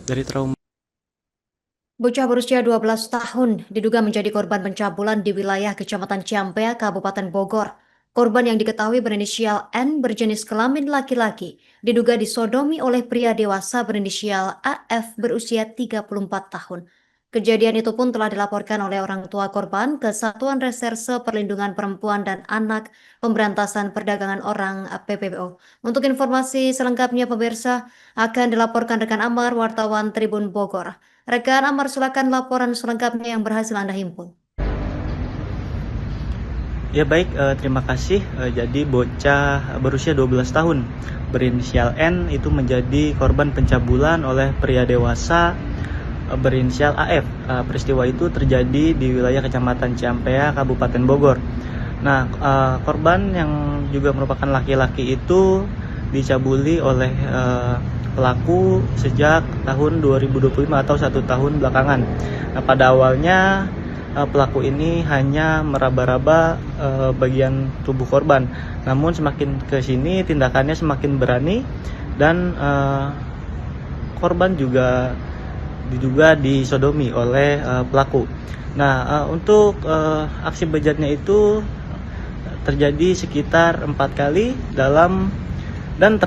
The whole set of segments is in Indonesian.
Dari trauma. Bocah berusia 12 tahun diduga menjadi korban pencabulan di wilayah Kecamatan Ciampea, Kabupaten Bogor. Korban yang diketahui berinisial N berjenis kelamin laki-laki diduga disodomi oleh pria dewasa berinisial AF berusia 34 tahun. Kejadian itu pun telah dilaporkan oleh orang tua korban ke Satuan Reserse Perlindungan Perempuan dan Anak Pemberantasan Perdagangan Orang PPPO. Untuk informasi selengkapnya pemirsa akan dilaporkan rekan Amar wartawan Tribun Bogor. Rekan Amar, silakan laporan selengkapnya yang berhasil Anda himpun. Ya baik, terima kasih. Jadi bocah berusia 12 tahun berinisial N itu menjadi korban pencabulan oleh pria dewasa berinisial AF. Peristiwa itu terjadi di wilayah Kecamatan Ciampea, Kabupaten Bogor. Nah, korban yang juga merupakan laki-laki itu dicabuli oleh pelaku sejak tahun 2025 atau 1 tahun belakangan. Nah, pada awalnya pelaku ini hanya meraba-raba bagian tubuh korban. Namun semakin ke sini tindakannya semakin berani dan korban juga diduga disodomi oleh pelaku. Nah, untuk aksi bejatnya itu terjadi sekitar 4 kali dan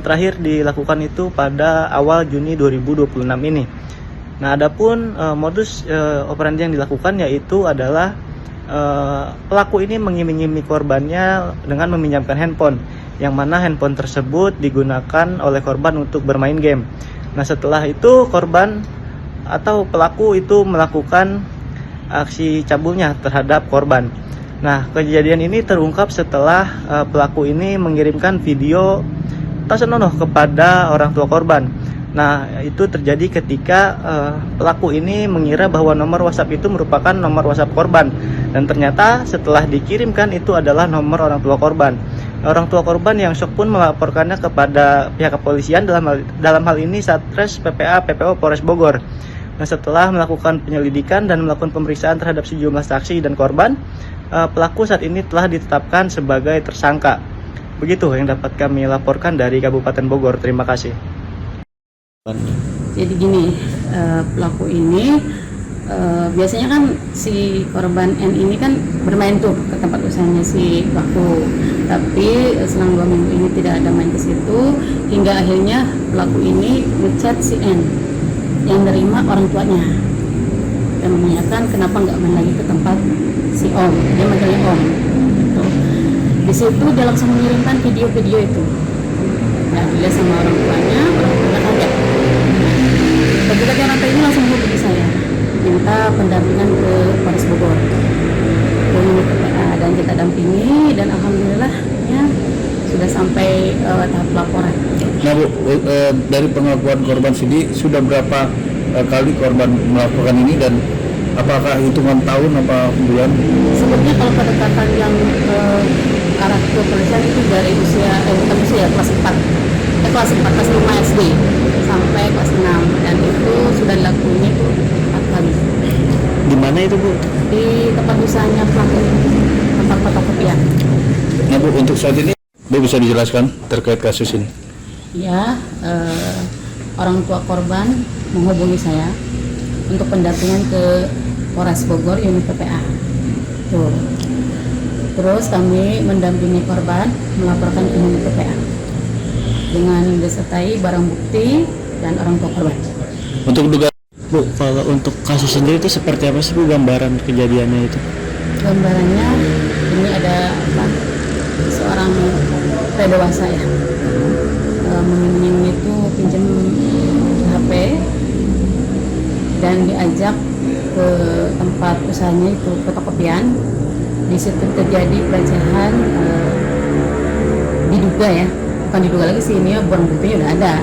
terakhir dilakukan itu pada awal Juni 2026 ini. Nah, adapun modus operandi yang dilakukan yaitu adalah pelaku ini mengiming-imingi korbannya dengan meminjamkan handphone, yang mana handphone tersebut digunakan oleh korban untuk bermain game. Nah, setelah itu korban atau pelaku itu melakukan aksi cabulnya terhadap korban. Nah, kejadian ini terungkap setelah pelaku ini mengirimkan video tak senonoh kepada orang tua korban. Nah, itu terjadi ketika pelaku ini mengira bahwa nomor WhatsApp itu merupakan nomor WhatsApp korban, dan ternyata setelah dikirimkan itu adalah nomor orang tua korban. Orang tua korban yang shock pun melaporkannya kepada pihak kepolisian, dalam hal ini Satres PPA PPO Polres Bogor. Nah, setelah melakukan penyelidikan dan melakukan pemeriksaan terhadap sejumlah saksi dan korban, pelaku saat ini telah ditetapkan sebagai tersangka. Begitu yang dapat kami laporkan dari Kabupaten Bogor. Terima kasih. Jadi gini, pelaku ini biasanya kan si korban N ini kan bermain tuh ke tempat usahanya si pelaku, tapi selang 2 minggu ini tidak ada main ke situ, hingga akhirnya pelaku ini ngechat si N yang nerima orang tuanya dan menanyakan kenapa nggak main lagi ke tempat si Om, dia manggilnya Om gitu. Di situ dia langsung mengirimkan video-video itu. Nah, dilihat sama orang tuanya kaget. Ketika dia nonton ini langsung hubungi saya, minta pendampingan ke Polres Bogor, hubungi ke PA, dan kita dampingi, dan alhamdulillah ya sudah sampai tahap laporan. Nah Bu, dari pengakuan korban sendiri sudah berapa kali korban melakukan ini, dan apakah hitungan tahun apa bulan? Sebetulnya kalau pendekatan yang arah ke polisian itu dari usia bukan usia kelas 4 kelas 5 SD sampai kelas 6, dan itu sudah dilakukan itu 4 kali. Di mana itu, Bu? Di tempat usahanya pelaku, tempat fotokopian. Nah Bu, untuk saat ini Bu bisa dijelaskan terkait kasus ini? Ya, orang tua korban menghubungi saya untuk pendampingan ke Polres Bogor unit PPA. Tuh. Terus kami mendampingi korban melaporkan ke unit PPA dengan disertai barang bukti dan orang tua korban. Untuk dugaan Bu, kalau untuk kasus sendiri itu seperti apa sih, Bu, gambaran kejadiannya itu? Gambarannya ini ada apa? Seorang pria dewasa ya, memiming itu pinjam HP dan diajak ke tempat usahanya itu fotokopian. Di situ terjadi pelecehan, diduga ya, bukan diduga lagi sih, ini barang buktinya udah ada.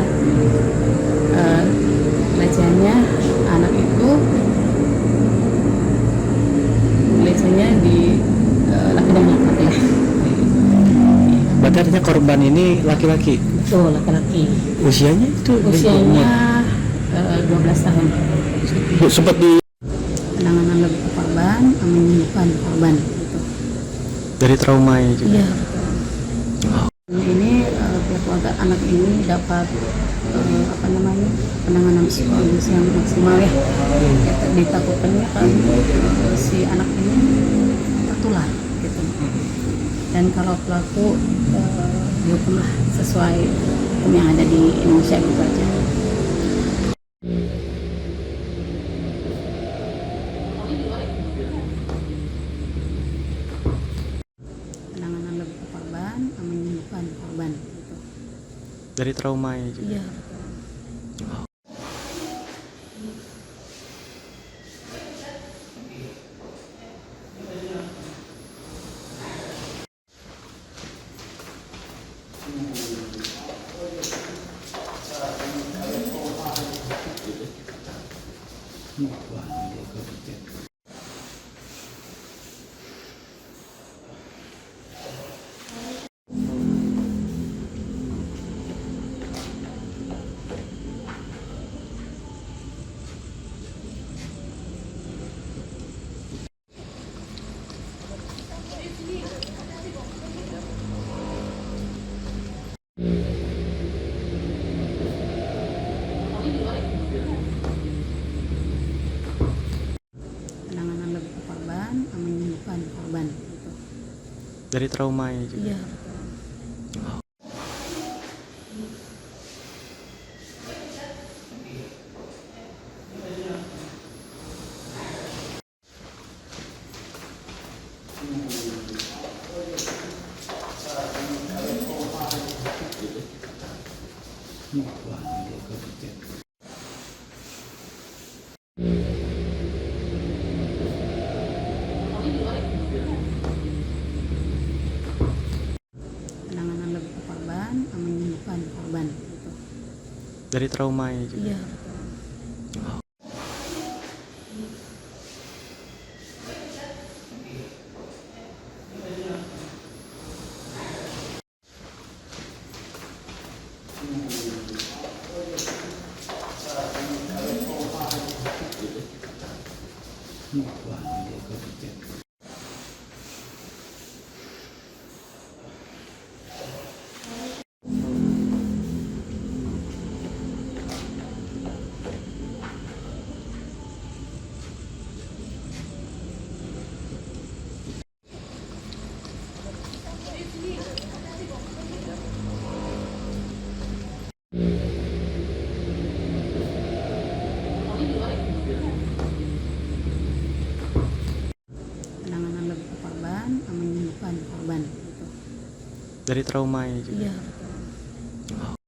Pelecehannya anak itu pelecehannya di laki dan anak ya. Berarti artinya korban ini laki-laki. Betul, laki-laki. Usianya itu Usianya 12 tahun. Bu, sempat di Penanganan lebih ke korban, menyembuhkan korban gitu. dari trauma ya juga. Iya, betul. Ini pihak agar anak ini dapat penanganan psikologis yang maksimal ya. Ditakutkannya kan si anak ini tertular gitu. Dan kalau pelaku dihukumlah sesuai hukum yang ada di Indonesia gitu aja. Penanganan lebih ke korban, menyembuhkan korban gitu. Dari trauma ya juga. Iya. Penanganan lebih ke korban, menyembuhkan korban gitu. Dari trauma ya juga. Iya. Penanganan lebih ke korban, menyembuhkan korban gitu. Dari trauma ya juga. Iya. Penanganan lebih ke korban, menyembuhkan korban gitu. Dari trauma ya juga. Iya.